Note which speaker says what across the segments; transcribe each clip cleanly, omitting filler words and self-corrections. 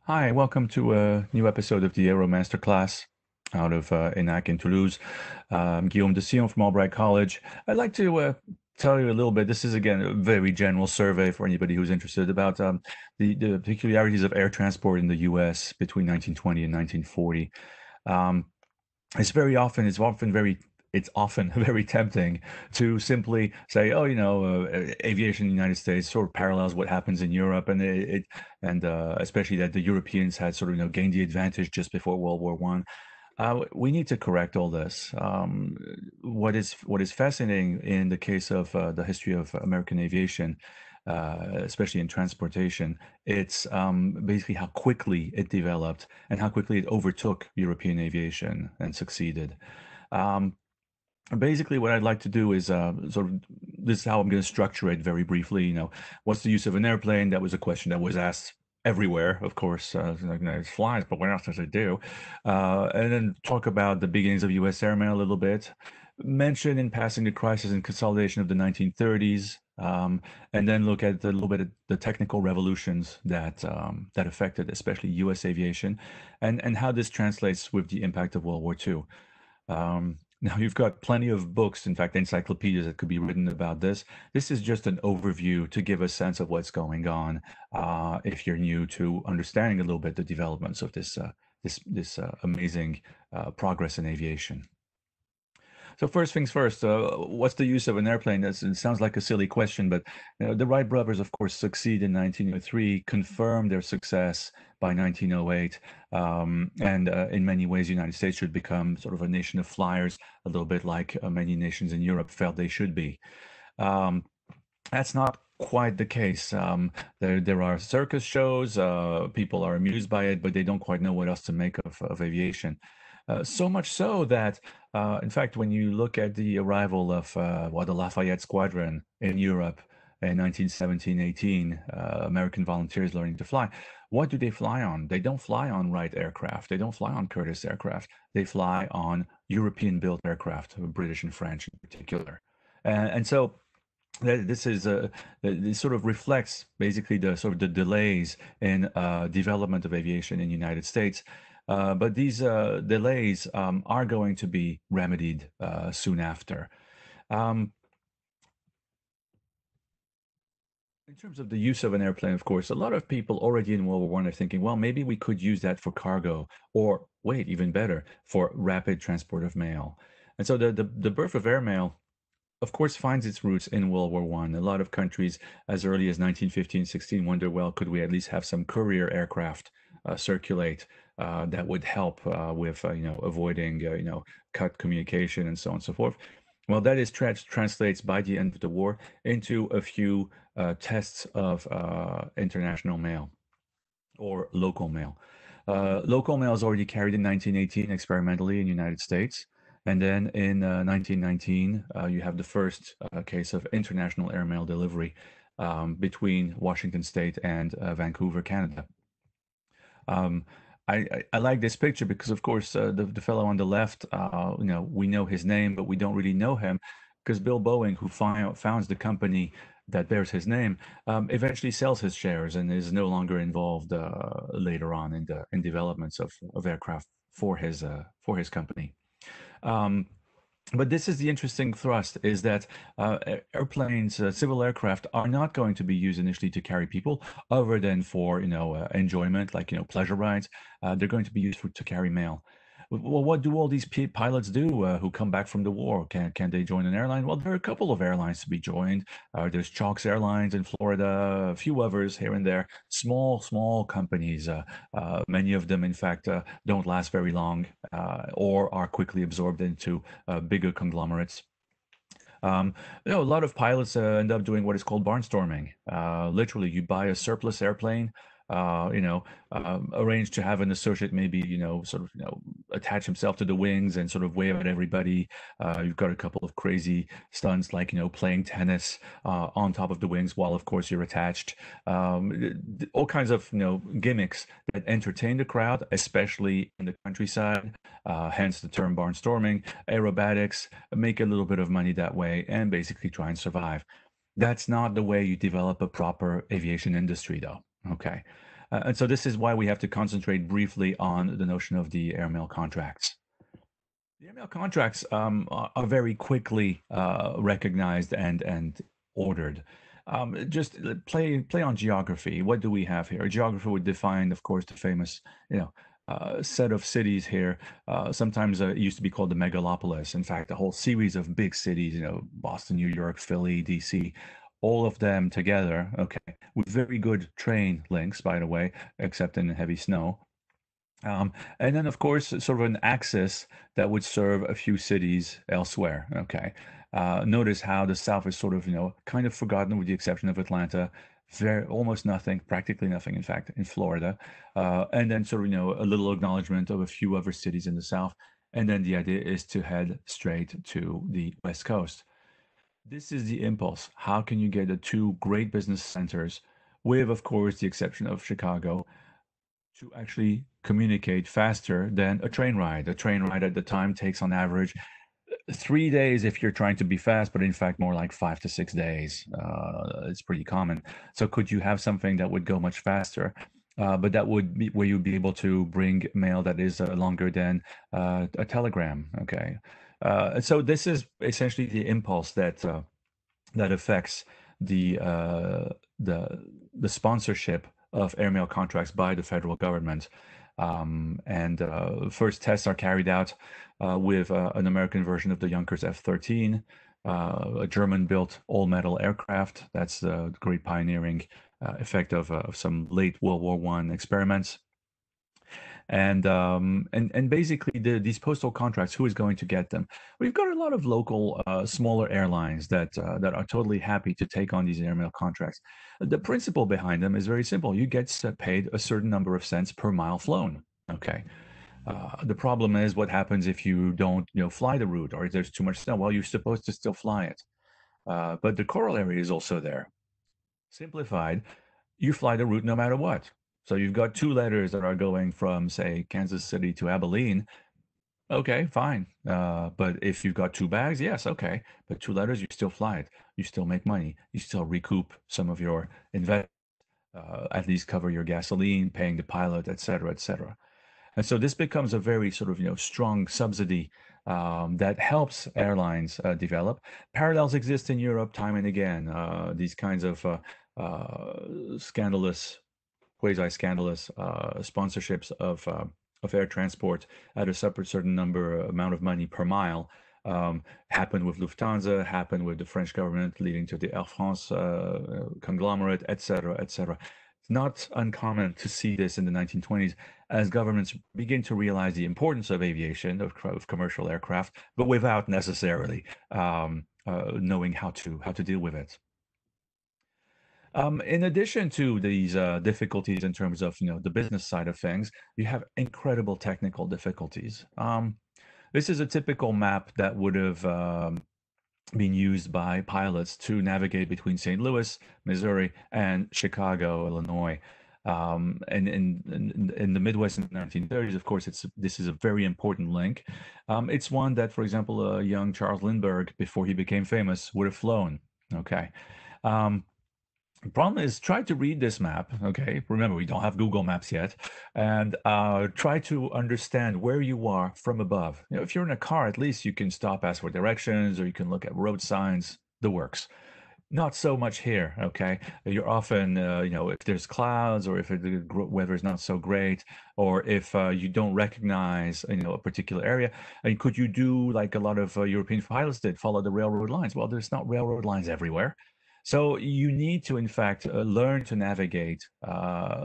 Speaker 1: Hi, welcome to a new episode of the Aero Masterclass out of ENAC in Toulouse. Guillaume de Syon from Albright College. I'd like to tell you a little bit. This is, again, a very general survey for anybody who's interested about the peculiarities of air transport in the US between 1920 and 1940. Um, it's often very tempting to simply say, oh, aviation in the United States sort of parallels what happens in Europe, and especially that the Europeans had sort of gained the advantage just before World War One. We need to correct all this. What is fascinating in the case of the history of American aviation, especially in transportation, it's basically how quickly it developed and how quickly it overtook European aviation and succeeded. Um, Basically, what I'd like to do is this is how I'm going to structure it very briefly. What's the use of an airplane? That was a question that was asked everywhere, of course. It flies, but what else does it do? And then talk about the beginnings of U.S. airmail a little bit. Mention in passing the crisis and consolidation of the 1930s, and then look at a little bit of the technical revolutions that affected especially U.S. aviation, and how this translates with the impact of World War II. Now, you've got plenty of books, in fact, encyclopedias that could be written about this. This is just an overview to give a sense of what's going on if you're new to understanding a little bit the developments of this amazing progress in aviation. So first things first, what's the use of an airplane? It sounds like a silly question, but the Wright brothers, of course, succeed in 1903, confirm their success by 1908, and in many ways, the United States should become sort of a nation of flyers, a little bit like many nations in Europe felt they should be. Um, that's not quite the case. There are circus shows. People are amused by it, but they don't quite know what else to make of aviation. So much so that, in fact, when you look at the arrival of the Lafayette Squadron in Europe in 1917-18, American volunteers learning to fly, what do they fly on? They don't fly on Wright aircraft. They don't fly on Curtiss aircraft. They fly on European-built aircraft, British and French in particular. And so this sort of reflects basically the sort of the delays in development of aviation in the United States. But these delays are going to be remedied soon after. Um, in terms of the use of an airplane, of course, a lot of people already in World War One are thinking, well, maybe we could use that for cargo, or wait, even better, for rapid transport of mail. And so the birth of airmail, of course, finds its roots in World War One. A lot of countries, as early as 1915, 16, wonder, well, could we at least have some courier aircraft circulate that would help with, avoiding, cut communication and so on and so forth. Well, that is translates by the end of the war into a few tests of international mail or local mail. Local mail is already carried in 1918 experimentally in the United States. And then in 1919, you have the first case of international airmail delivery between Washington State and Vancouver, Canada. Um, I like this picture because, of course, the fellow on the left, we know his name, but we don't really know him because Bill Boeing, who founds the company that bears his name, eventually sells his shares and is no longer involved later on in developments of aircraft for his company. Um, but this is the interesting thrust, is that airplanes, civil aircraft, are not going to be used initially to carry people, other than for enjoyment, like pleasure rides. They're going to be used to carry mail. Well, what do all these pilots do who come back from the war? Can they join an airline? Well, there are a couple of airlines to be joined. There's Chalk's Airlines in Florida, a few others here and there. Small companies. Many of them, in fact, don't last very long or are quickly absorbed into bigger conglomerates. Um, a lot of pilots end up doing what is called barnstorming. Literally, you buy a surplus airplane, arrange to have an associate maybe, attach himself to the wings and sort of wave at everybody. You've got a couple of crazy stunts like, playing tennis on top of the wings while, of course, you're attached. All kinds of, gimmicks that entertain the crowd, especially in the countryside, hence the term barnstorming. Aerobatics, make a little bit of money that way and basically try and survive. That's not the way you develop a proper aviation industry, though. Okay. And so this is why we have to concentrate briefly on the notion of the airmail contracts. The airmail contracts are very quickly recognized and ordered. Just play on geography. What do we have here? A geographer would define, of course, the famous, set of cities here. Sometimes it used to be called the megalopolis. In fact, a whole series of big cities, Boston, New York, Philly, DC, all of them together, okay, with very good train links, by the way, except in heavy snow. And then, of course, sort of an axis that would serve a few cities elsewhere. Okay. Notice how the South is sort of, kind of forgotten with the exception of Atlanta. Very, almost nothing, practically nothing, in fact, in Florida. And then sort of, a little acknowledgement of a few other cities in the South. And then the idea is to head straight to the West Coast. This is the impulse. How can you get the two great business centers, with, of course, the exception of Chicago, to actually communicate faster than a train ride? A train ride at the time takes on average 3 days if you're trying to be fast, but in fact more like 5 to 6 days. It's pretty common. So could you have something that would go much faster? But that would be where you'd be able to bring mail that is longer than a telegram. Okay. So this is essentially the impulse that affects the uh, the the sponsorship of airmail contracts by the federal government. And first tests are carried out with an American version of the Junkers F-13, a German-built all-metal aircraft. That's the great pioneering effect of some late World War I experiments. And basically these postal contracts, who is going to get them? We've got a lot of local smaller airlines that are totally happy to take on these airmail contracts. The principle behind them is very simple. You get paid a certain number of cents per mile flown. Okay. The problem is what happens if you don't, fly the route, or if there's too much snow. Well, you're supposed to still fly it. But the corollary is also there. Simplified, you fly the route no matter what. So you've got two letters that are going from, say, Kansas City to Abilene. Okay, fine. But if you've got two bags, yes, okay. But two letters, you still fly it. You still make money. You still recoup some of your investment, at least cover your gasoline, paying the pilot, et cetera, et cetera. And so this becomes a very sort of, strong subsidy that helps airlines develop. Parallels exist in Europe time and again. These kinds of scandalous, quasi-scandalous sponsorships of air transport at a separate certain amount of money per mile happened with Lufthansa, happened with the French government, leading to the Air France conglomerate, et cetera, et cetera. It's not uncommon to see this in the 1920s as governments begin to realize the importance of aviation, of commercial aircraft, but without necessarily knowing how to deal with it. In addition to these difficulties in terms of the business side of things, you have incredible technical difficulties. This is a typical map that would have been used by pilots to navigate between St. Louis, Missouri, and Chicago, Illinois. And in the Midwest in the 1930s, of course, this is a very important link. It's one that, for example, young Charles Lindbergh, before he became famous, would have flown. Okay. The problem is, try to read this map, okay? Remember, we don't have Google Maps yet. And try to understand where you are from above. If you're in a car, at least you can stop, ask for directions, or you can look at road signs, the works. Not so much here, okay? You're often, if there's clouds, or if the weather is not so great, or if you don't recognize, a particular area. And could you do like a lot of European pilots did, follow the railroad lines? Well, there's not railroad lines everywhere. So you need to, in fact, learn to navigate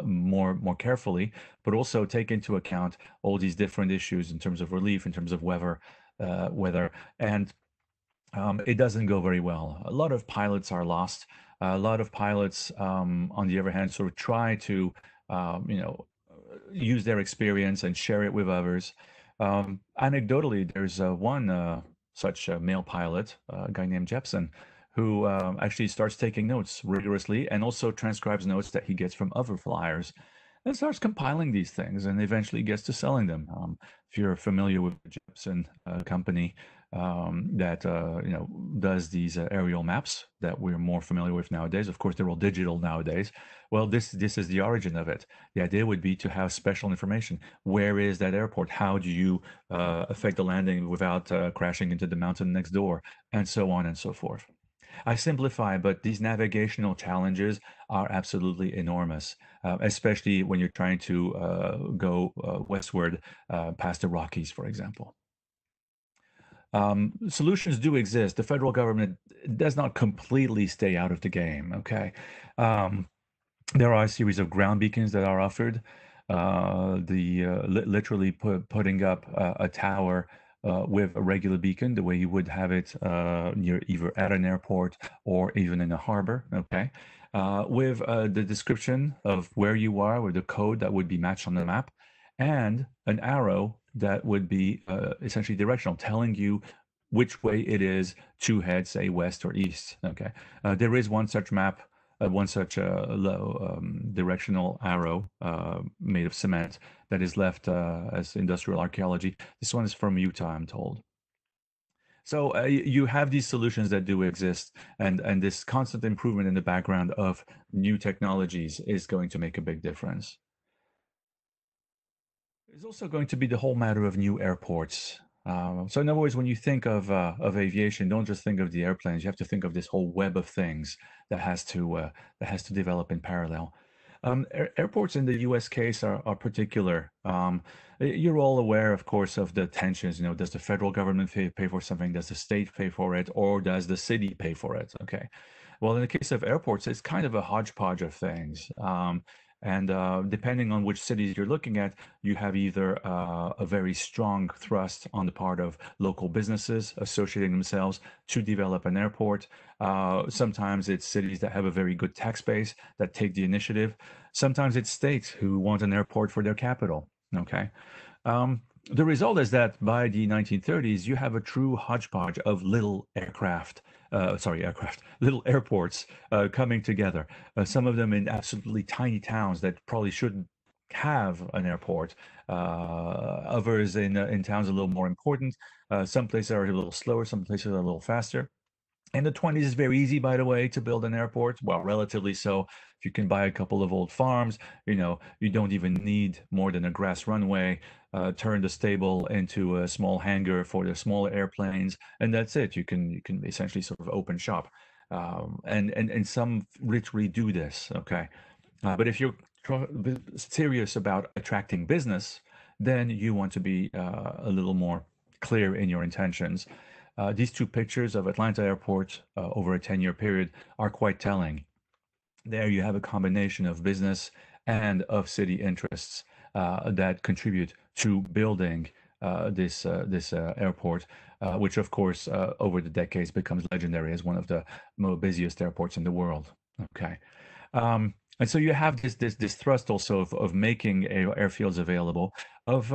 Speaker 1: more carefully, but also take into account all these different issues in terms of relief, in terms of weather, and it doesn't go very well. A lot of pilots are lost. A lot of pilots, on the other hand, sort of try to, use their experience and share it with others. Anecdotally, there's one such male pilot, a guy named Jepson, who actually starts taking notes rigorously and also transcribes notes that he gets from other flyers and starts compiling these things and eventually gets to selling them. If you're familiar with the Jepson company, that does these aerial maps that we're more familiar with nowadays. Of course, they're all digital nowadays. Well, this is the origin of it. The idea would be to have special information. Where is that airport? How do you affect the landing without crashing into the mountain next door, and so on and so forth. I simplify, but these navigational challenges are absolutely enormous, especially when you're trying to go westward past the Rockies, for example. Solutions do exist. The federal government does not completely stay out of the game, okay? Um, there are a series of ground beacons that are offered. Literally putting up a tower with a regular beacon, the way you would have it near either at an airport or even in a harbor, okay? With the description of where you are, with the code that would be matched on the map, and an arrow that would be essentially directional, telling you which way it is to head, say, west or east, okay? There is one such map, one such directional arrow made of cement that is left as industrial archaeology. This one is from Utah, I'm told. So you have these solutions that do exist, and this constant improvement in the background of new technologies is going to make a big difference. There's also going to be the whole matter of new airports. So in other words, when you think of aviation, don't just think of the airplanes. You have to think of this whole web of things that has to develop in parallel. Airports in the U.S. case are particular. You're all aware, of course, of the tensions. You know, does the federal government pay for something? Does the state pay for it, or does the city pay for it? Okay. Well, in the case of airports, it's kind of a hodgepodge of things. And depending on which cities you're looking at, you have either a very strong thrust on the part of local businesses associating themselves to develop an airport. Sometimes it's cities that have a very good tax base that take the initiative. Sometimes it's states who want an airport for their capital. Okay. The result is that by the 1930s, you have a true hodgepodge of little little airports coming together. Some of them in absolutely tiny towns that probably shouldn't have an airport. Others in towns a little more important. Some places are a little slower, some places are a little faster. In the 20s, it's very easy, by the way, to build an airport. Well, relatively so. If you can buy a couple of old farms, you don't even need more than a grass runway, turn the stable into a small hangar for the smaller airplanes, and that's it. You can essentially sort of open shop. And some literally do this, okay? But if you're serious about attracting business, then you want to be a little more clear in your intentions. These two pictures of Atlanta Airport over a 10-year period are quite telling. There you have a combination of business and of city interests that contribute to building this airport, which of course over the decades becomes legendary as one of the most busiest airports in the world. Okay. And so you have this thrust also of making airfields available, of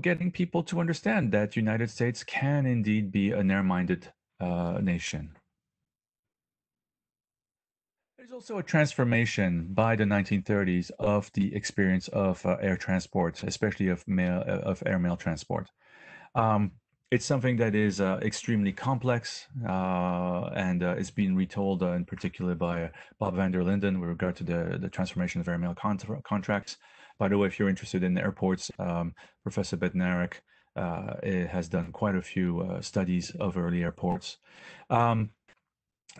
Speaker 1: getting people to understand that United States can indeed be an air-minded nation. There's also a transformation by the 1930s of the experience of air transport, especially of airmail transport. Um, it's something that is extremely complex, and it's been retold in particular by Bob van der Linden with regard to the transformation of airmail contracts. By the way, if you're interested in airports, Professor Bednarik has done quite a few studies of early airports.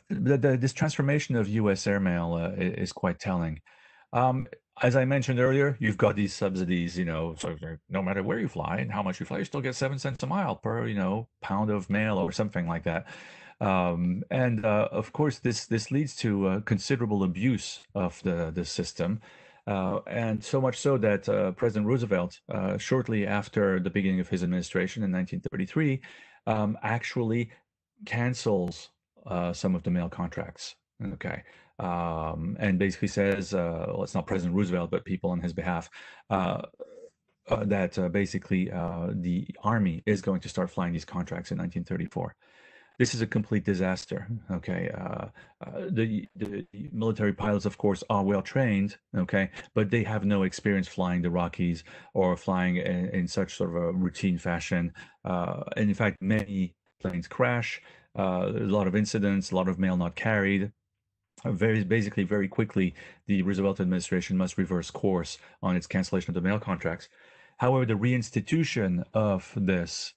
Speaker 1: This transformation of U.S. airmail is quite telling. As I mentioned earlier, you've got these subsidies, so no matter where you fly and how much you fly, you still get 7 cents a mile per, pound of mail or something like that. And of course, this leads to considerable abuse of the system. And so much so that President Roosevelt, shortly after the beginning of his administration in 1933, actually cancels some of the mail contracts. Okay. And basically says, well, it's not President Roosevelt, but people on his behalf, that basically the Army is going to start flying these contracts in 1934. This is a complete disaster. Okay, the military pilots, of course, are well trained. Okay, but they have no experience flying the Rockies or flying in such sort of a routine fashion. And in fact, many planes crash, a lot of incidents, a lot of mail not carried. Basically, very quickly, the Roosevelt administration must reverse course on its cancellation of the mail contracts. However, the reinstitution of this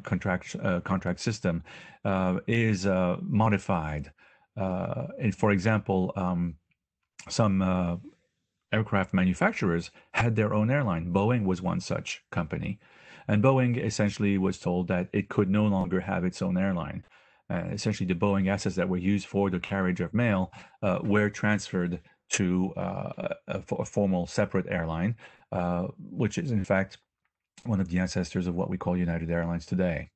Speaker 1: contract system is modified. And for example, some aircraft manufacturers had their own airline. Boeing was one such company. And Boeing essentially was told that it could no longer have its own airline. Essentially, the Boeing assets that were used for the carriage of mail were transferred to a formal separate airline, which is in fact one of the ancestors of what we call United Airlines today.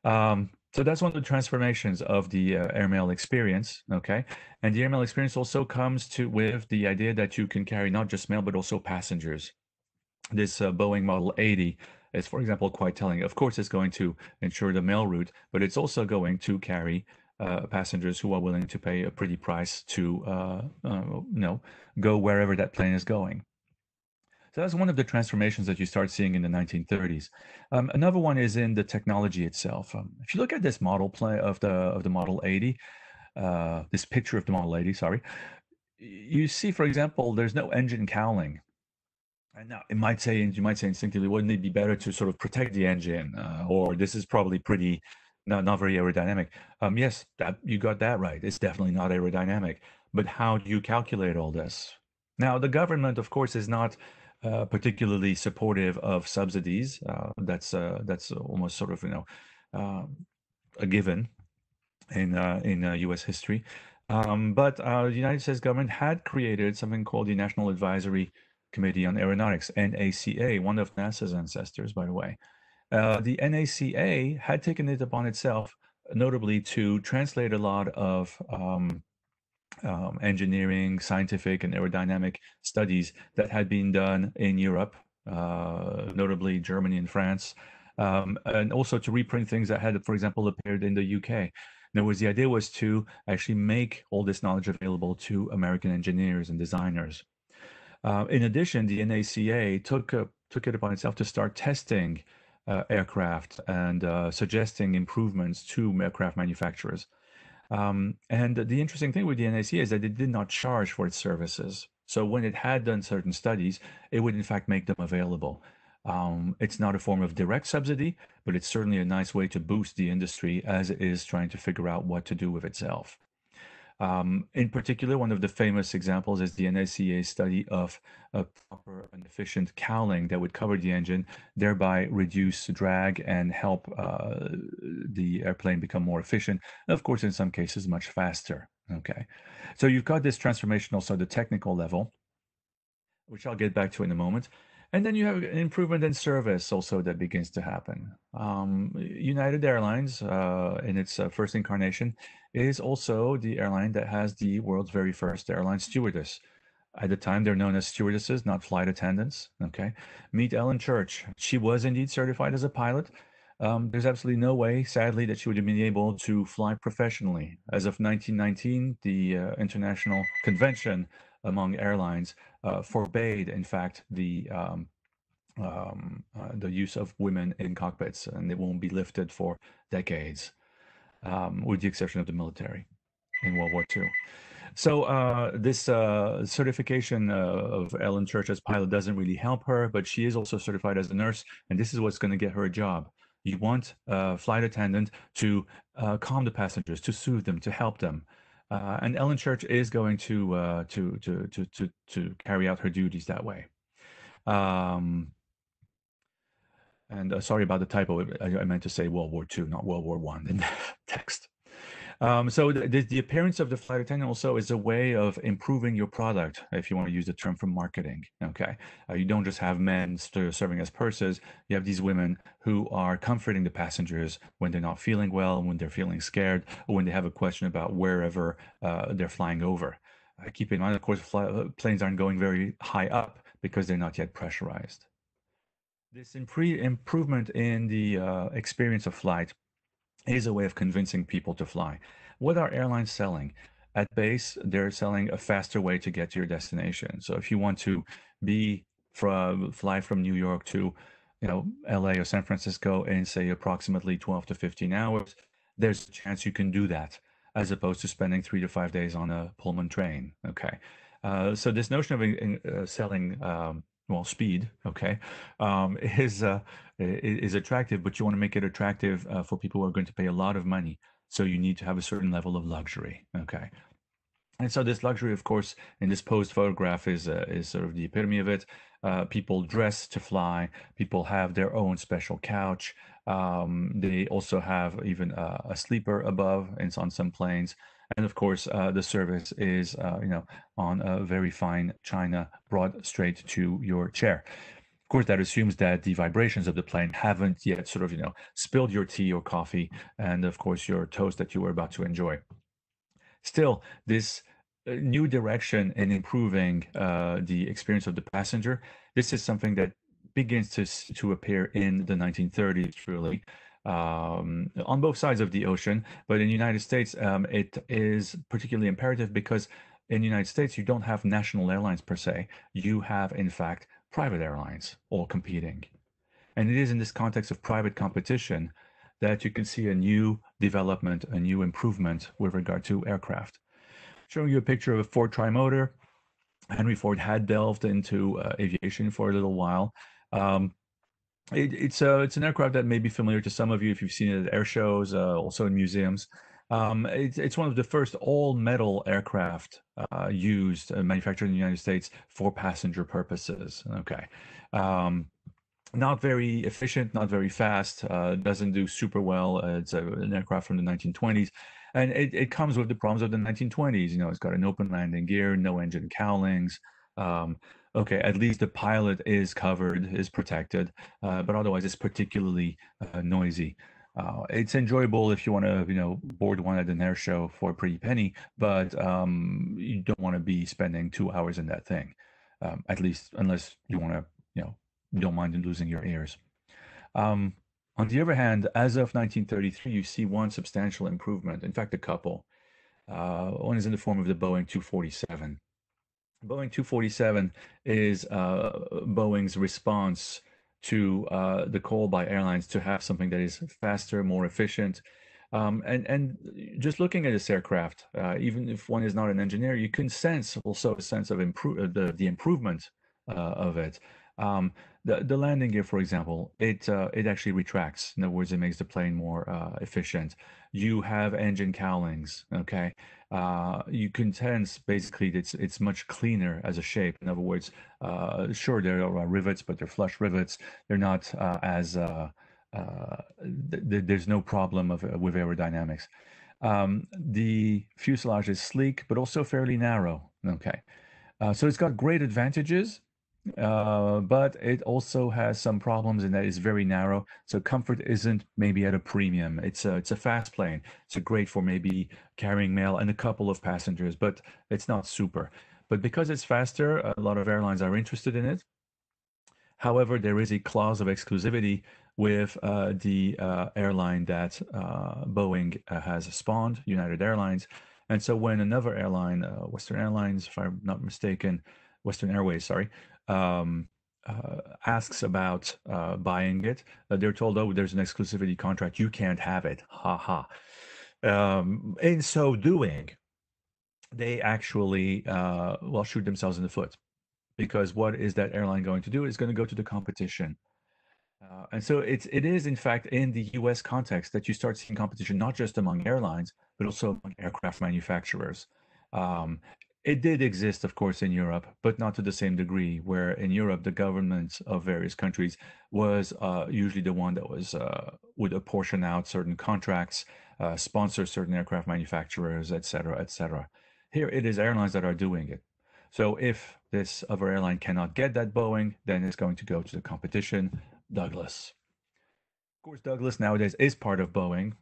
Speaker 1: So that's one of the transformations of the airmail experience, okay? And the airmail experience also comes with the idea that you can carry not just mail, but also passengers. This Boeing Model 80 is, for example, quite telling. Of course, it's going to ensure the mail route, but it's also going to carry passengers who are willing to pay a pretty price to go wherever that plane is going. So that's one of the transformations that you start seeing in the 1930s. Another one is in the technology itself. If you look at this model play of the Model 80, this picture of the Model 80, sorry, you see, for example, there's no engine cowling. And now you might say instinctively, wouldn't it be better to sort of protect the engine, or this is probably pretty not very aerodynamic? Yes, you got that right. It's definitely not aerodynamic. But how do you calculate all this? Now, the government, of course, is not particularly supportive of subsidies. That's almost sort of a given in U.S. history. But the United States government had created something called the National Advisory Committee on Aeronautics, NACA, one of NASA's ancestors, by the way. The NACA had taken it upon itself, notably, to translate a lot of engineering, scientific, and aerodynamic studies that had been done in Europe, notably Germany and France, and also to reprint things that had, for example, appeared in the UK. In other words, the idea was to actually make all this knowledge available to American engineers and designers. In addition, the NACA took it upon itself to start testing aircraft and suggesting improvements to aircraft manufacturers. And the interesting thing with the NACA is that it did not charge for its services. So when it had done certain studies, it would in fact make them available. It's not a form of direct subsidy, but it's certainly a nice way to boost the industry as it is trying to figure out what to do with itself. In particular, one of the famous examples is the NACA study of a proper and efficient cowling that would cover the engine, thereby reduce drag and help the airplane become more efficient. And of course, in some cases, much faster. Okay, so you've got this transformation also at the technical level, which I'll get back to in a moment. And then you have an improvement in service also that begins to happen. United Airlines, in its first incarnation, is also the airline that has the world's very first airline stewardess. At the time, they're known as stewardesses, not flight attendants. Okay, meet Ellen Church. She was indeed certified as a pilot. There's absolutely no way, sadly, that she would have been able to fly professionally. As of 1919, the International Convention among airlines forbade, in fact, the use of women in cockpits, and it won't be lifted for decades, with the exception of the military in World War II. So this certification of Ellen Church as pilot doesn't really help her, but she is also certified as a nurse, and this is what's going to get her a job. You want a flight attendant to calm the passengers, to soothe them, to help them. And Ellen Church is going to carry out her duties that way. And sorry about the typo. I meant to say World War II, not World War I in the text. So the appearance of the flight attendant also is a way of improving your product, if you want to use the term from marketing. Okay, you don't just have men serving as purses. You have these women who are comforting the passengers when they're not feeling well, when they're feeling scared, or when they have a question about wherever they're flying over. Keep in mind, of course, planes aren't going very high up because they're not yet pressurized. This improvement in the experience of flight is a way of convincing people to fly. What are airlines selling? At base, they're selling a faster way to get to your destination. So if you want to fly from New York to LA or San Francisco in, say, approximately 12 to 15 hours, there's a chance you can do that as opposed to spending 3 to 5 days on a Pullman train. Okay. So this notion of selling, well, speed, okay, is attractive, but you want to make it attractive for people who are going to pay a lot of money. So you need to have a certain level of luxury. Okay. And so this luxury, of course, in this posed photograph is sort of the epitome of it. People dress to fly. People have their own special couch. They also have even a sleeper above, and it's on some planes. And of course, the service is, on a very fine china brought straight to your chair. Of course, that assumes that the vibrations of the plane haven't yet sort of, spilled your tea or coffee, and of course, your toast that you were about to enjoy. Still, this new direction in improving the experience of the passenger, this is something that begins to appear in the 1930s, really, on both sides of the ocean. But in the United States, it is particularly imperative because in the United States, you don't have national airlines per se. You have, in fact, private airlines all competing. And it is in this context of private competition that you can see a new development, a new improvement with regard to aircraft. Showing you a picture of a Ford Trimotor. Henry Ford had delved into aviation for a little while. It's an aircraft that may be familiar to some of you if you've seen it at air shows, also in museums. It's one of the first all-metal aircraft used, manufactured in the United States for passenger purposes. Okay. Not very efficient, not very fast, doesn't do super well. It's an aircraft from the 1920s. And it comes with the problems of the 1920s. It's got an open landing gear, no engine cowlings. Okay, at least the pilot is covered, is protected, but otherwise it's particularly noisy. It's enjoyable if you want to, board one at an air show for a pretty penny, but you don't want to be spending 2 hours in that thing, at least unless you want to, you don't mind losing your ears. On the other hand, as of 1933, you see one substantial improvement. In fact, a couple. One is in the form of the Boeing 247. Boeing 247 is Boeing's response to the call by airlines to have something that is faster, more efficient. And just looking at this aircraft, even if one is not an engineer, you can sense also a sense of the improvement of it. The landing gear, for example, it actually retracts. In other words, it makes the plane more efficient. You have engine cowlings, okay? You can sense basically it's much cleaner as a shape. In other words, sure, there are rivets, but they're flush rivets. They're not there's no problem with aerodynamics. The fuselage is sleek, but also fairly narrow, okay? So it's got great advantages. But it also has some problems in that it's very narrow, so comfort isn't maybe at a premium. It's a fast plane. It's great for maybe carrying mail and a couple of passengers, but it's not super. But because it's faster, a lot of airlines are interested in it. However, there is a clause of exclusivity with the airline that Boeing has spawned, United Airlines. And so when another airline, Western Airlines, if I'm not mistaken, Western Airways, sorry, asks about buying it, they're told, oh, there's an exclusivity contract. You can't have it. Ha ha. In so doing, they actually, shoot themselves in the foot. Because what is that airline going to do? It's going to go to the competition. And so it is, in fact, in the US context that you start seeing competition, not just among airlines, but also among aircraft manufacturers. It did exist, of course, in Europe, but not to the same degree, where in Europe, the governments of various countries was usually the one that would apportion out certain contracts, sponsor certain aircraft manufacturers, et cetera, et cetera. Here, it is airlines that are doing it. So if this other airline cannot get that Boeing, then it's going to go to the competition, Douglas. Of course, Douglas nowadays is part of Boeing,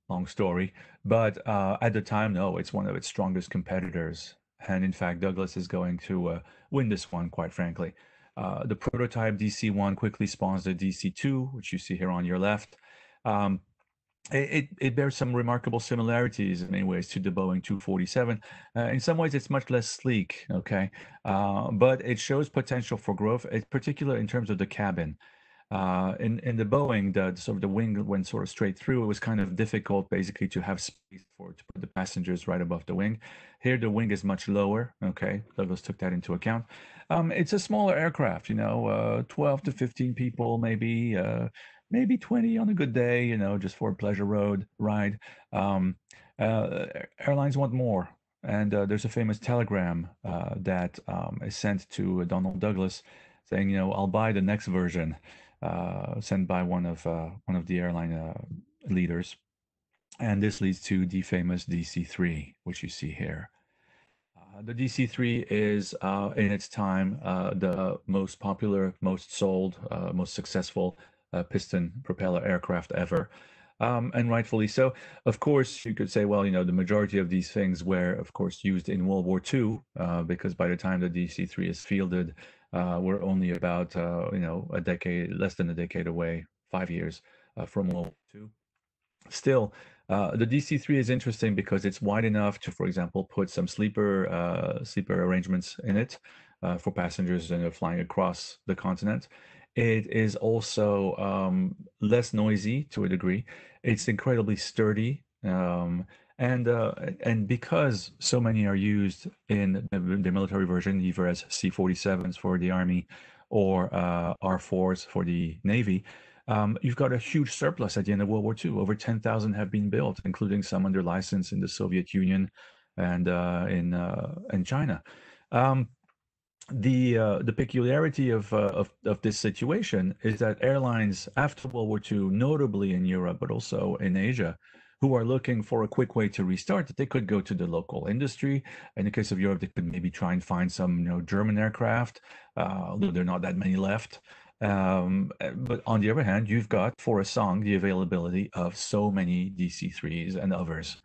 Speaker 1: long story, but at the time, no, it's one of its strongest competitors. And in fact, Douglas is going to win this one, quite frankly. The prototype DC-1 quickly spawns the DC-2, which you see here on your left. It bears some remarkable similarities in many ways to the Boeing 247. In some ways, it's much less sleek, okay? But it shows potential for growth, in particular in terms of the cabin. In the Boeing, the sort of the wing went sort of straight through. It was kind of difficult, basically, to have space to put the passengers right above the wing. Here, the wing is much lower. Okay, Douglas took that into account. It's a smaller aircraft, 12 to 15 people, maybe 20 on a good day, just for a pleasure road ride. Um, Airlines want more. And there's a famous telegram that is sent to Donald Douglas saying, I'll buy the next version, sent by one of the airline leaders. And this leads to the famous DC-3, which you see here. The DC-3 is, in its time, the most popular, most sold, most successful piston propeller aircraft ever. And rightfully so. Of course, you could say, well, the majority of these things were, of course, used in World War II, because by the time the DC-3 is fielded, we're only about, a decade, less than a decade away, 5 years from World War II. Still, the DC-3 is interesting because it's wide enough to, for example, put some sleeper arrangements in it for passengers flying across the continent. It is also less noisy to a degree. It's incredibly sturdy, and because so many are used in the military version, either as C-47s for the Army or R-4s for the Navy. You've got a huge surplus at the end of World War II. Over 10,000 have been built, including some under license in the Soviet Union and in China. Um, the peculiarity of this situation is that airlines after World War II, notably in Europe, but also in Asia, who are looking for a quick way to restart, they could go to the local industry. In the case of Europe, they could maybe try and find some, German aircraft, although there are not that many left. But on the other hand, you've got, for a song, the availability of so many DC-3s and others.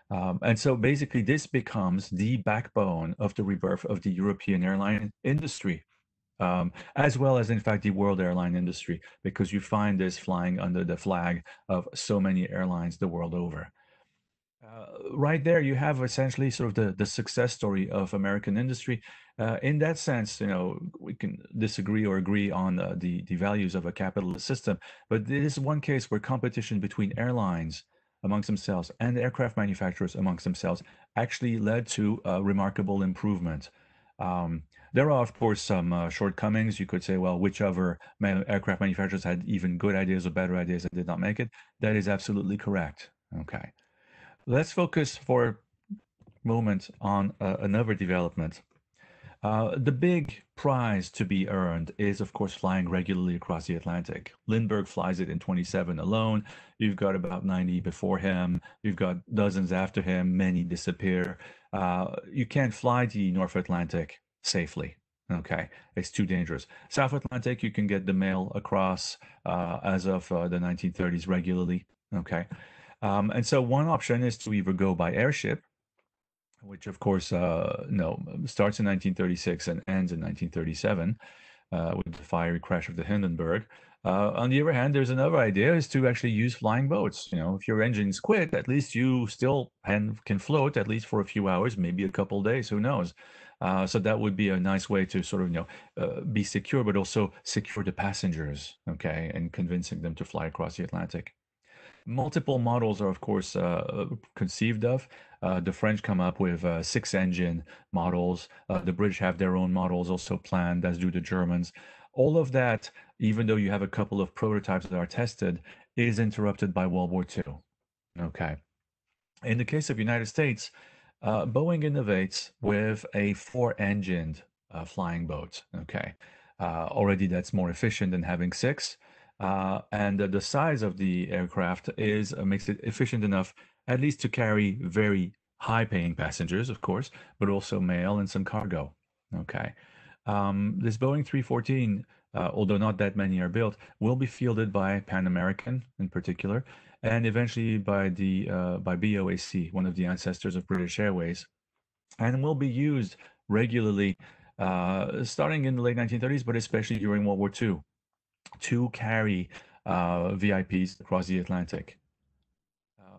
Speaker 1: And so basically, this becomes the backbone of the rebirth of the European airline industry, as well as, in fact, the world airline industry, because you find this flying under the flag of so many airlines the world over. Right there, you have essentially sort of the success story of American industry. In that sense, we can disagree or agree on the values of a capitalist system, but this is one case where competition between airlines amongst themselves and aircraft manufacturers amongst themselves actually led to remarkable improvement. There are, of course, some shortcomings. You could say, well, which other aircraft manufacturers had even good ideas or better ideas that did not make it? That is absolutely correct. Okay. Let's focus for a moment on another development. The big prize to be earned is, of course, flying regularly across the Atlantic. Lindbergh flies it in 27 alone. You've got about 90 before him. You've got dozens after him. Many disappear. You can't fly the North Atlantic safely. Okay, it's too dangerous. South Atlantic, you can get the mail across as of the 1930s regularly. Okay. And so one option is to either go by airship, which of course no starts in 1936 and ends in 1937 with the fiery crash of the Hindenburg. On the other hand, there's another idea is to actually use flying boats. If your engines quit, at least you still can float at least for a few hours, maybe a couple days, who knows. So that would be a nice way to sort of be secure, but also secure the passengers, okay, and convincing them to fly across the Atlantic. Multiple models are, of course, conceived of. The French come up with six-engine models. The British have their own models also planned, as do the Germans. All of that, even though you have a couple of prototypes that are tested, is interrupted by World War II. Okay. In the case of United States, Boeing innovates with a four-engined flying boat. Okay. Already that's more efficient than having six. And the size of the aircraft makes it efficient enough, at least to carry very high-paying passengers, of course, but also mail and some cargo. Okay, this Boeing 314, although not that many are built, will be fielded by Pan American in particular, and eventually by BOAC, one of the ancestors of British Airways, and will be used regularly, starting in the late 1930s, but especially during World War II to carry VIPs across the Atlantic.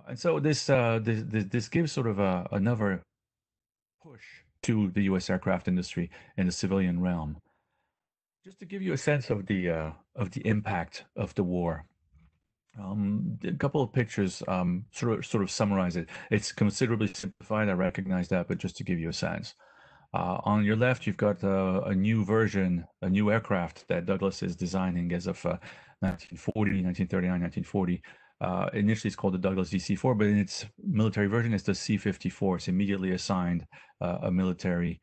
Speaker 1: And so this gives sort of another push to the U.S. aircraft industry in the civilian realm. Just to give you a sense of the impact of the war, a couple of pictures sort of summarize it. It's considerably simplified. I recognize that, but just to give you a sense. On your left, you've got a new version, a new aircraft that Douglas is designing as of 1940, 1939, 1940. Initially, it's called the Douglas DC-4, but in its military version, it's the C-54. It's immediately assigned a military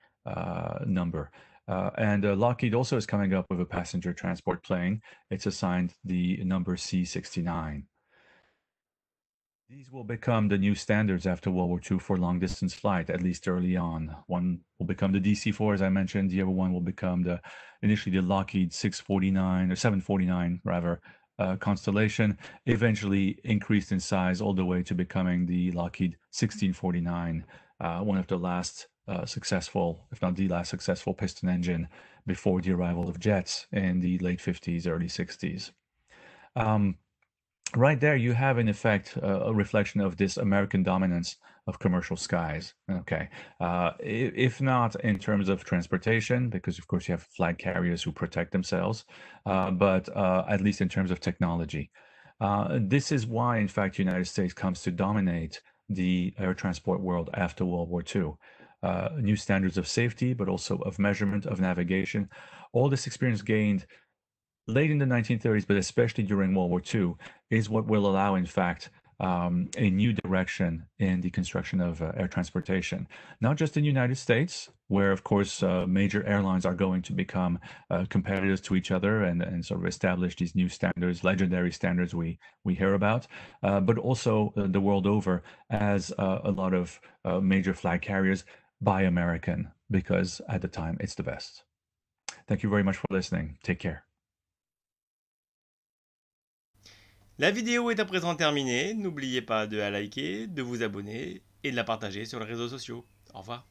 Speaker 1: number. And Lockheed also is coming up with a passenger transport plane. It's assigned the number C-69. These will become the new standards after World War II for long distance flight, at least early on. One will become the DC-4, as I mentioned. The other one will become initially the Lockheed 649 or 749 rather Constellation, eventually increased in size all the way to becoming the Lockheed 1649, one of the last successful, if not the last successful piston engine before the arrival of jets in the late 50s, early 60s. Right there, you have in effect a reflection of this American dominance of commercial skies. Okay, if not in terms of transportation, because of course you have flag carriers who protect themselves, but at least in terms of technology. This is why, in fact, the United States comes to dominate the air transport world after World War II. New standards of safety, but also of measurement, of navigation. All this experience gained late in the 1930s, but especially during World War II, is what will allow, in fact, a new direction in the construction of air transportation. Not just in the United States, where, of course, major airlines are going to become competitors to each other and sort of establish these new standards, legendary standards we hear about, but also the world over, as a lot of major flag carriers buy American, because at the time it's the best. Thank you very much for listening. Take care.
Speaker 2: La vidéo est à présent terminée. N'oubliez pas de la liker, de vous abonner et de la partager sur les réseaux sociaux. Au revoir.